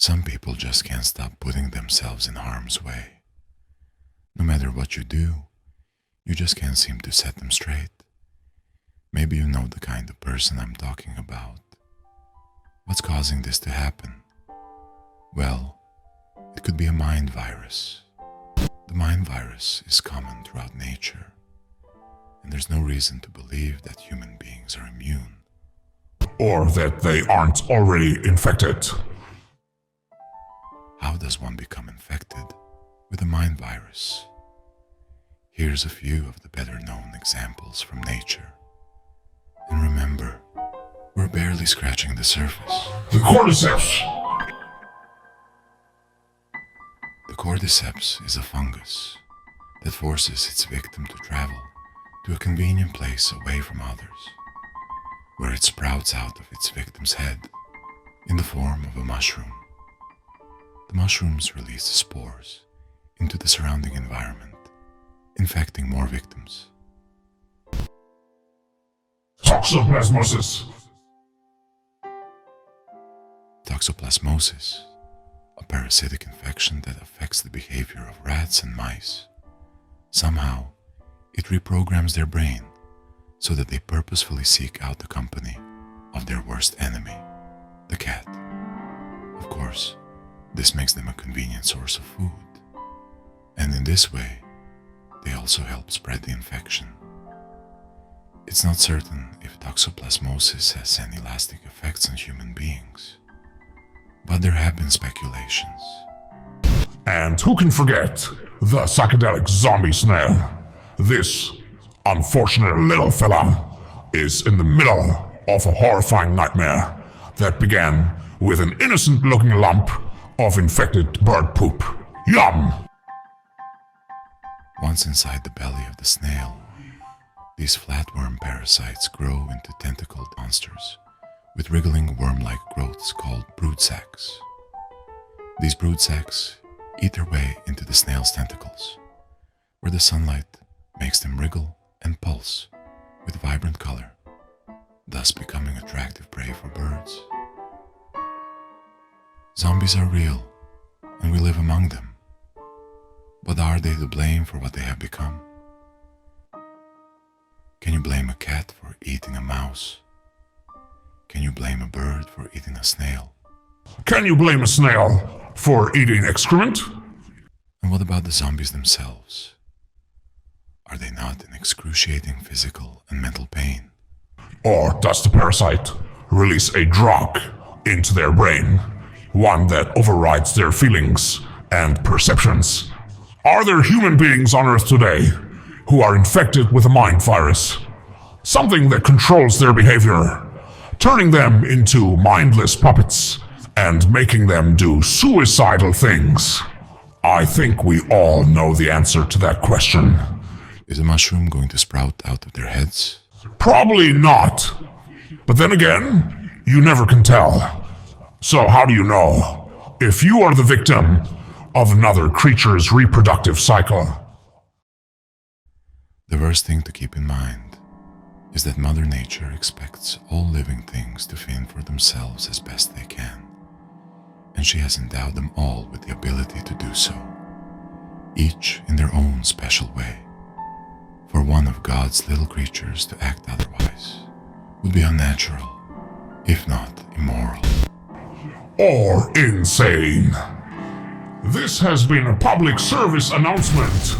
Some people just can't stop putting themselves in harm's way. No matter what you do, you just can't seem to set them straight. Maybe you know the kind of person I'm talking about. What's causing this to happen? Well, it could be a mind virus. The mind virus is common throughout nature, and there's no reason to believe that human beings are immune. Or that they aren't already infected. How does one become infected with a mind virus? Here's a few of the better-known examples from nature. And remember, we're barely scratching the surface. The cordyceps! The cordyceps is a fungus that forces its victim to travel to a convenient place away from others, where it sprouts out of its victim's head in the form of a mushroom. The mushrooms release spores into the surrounding environment, infecting more victims. Toxoplasmosis. Toxoplasmosis, a parasitic infection that affects the behavior of rats and mice. Somehow, it reprograms their brain so that they purposefully seek out the company of their worst enemy, the cat. Of course, this makes them a convenient source of food, and in this way, they also help spread the infection. It's not certain if toxoplasmosis has any lasting effects on human beings, but there have been speculations. And who can forget the psychedelic zombie snail? This unfortunate little fella is in the middle of a horrifying nightmare that began with an innocent-looking lump of infected bird poop. Yum! Once inside the belly of the snail, these flatworm parasites grow into tentacled monsters with wriggling worm-like growths called brood sacs. These brood sacs eat their way into the snail's tentacles, where the sunlight makes them wriggle and pulse with vibrant color, thus becoming attractive prey for birds. Zombies are real, and we live among them. But are they to blame for what they have become? Can you blame a cat for eating a mouse? Can you blame a bird for eating a snail? Can you blame a snail for eating excrement? And what about the zombies themselves? Are they not in excruciating physical and mental pain? Or does the parasite release a drug into their brain, one that overrides their feelings and perceptions? Are there human beings on Earth today who are infected with a mind virus? Something that controls their behavior, turning them into mindless puppets and making them do suicidal things? I think we all know the answer to that question. Is a mushroom going to sprout out of their heads? Probably not. But then again, you never can tell. So how do you know if you are the victim of another creature's reproductive cycle? The first thing to keep in mind is that Mother Nature expects all living things to fend for themselves as best they can, and she has endowed them all with the ability to do so, each in their own special way. For one of God's little creatures to act otherwise would be unnatural, if not immoral. Or insane. This has been a public service announcement.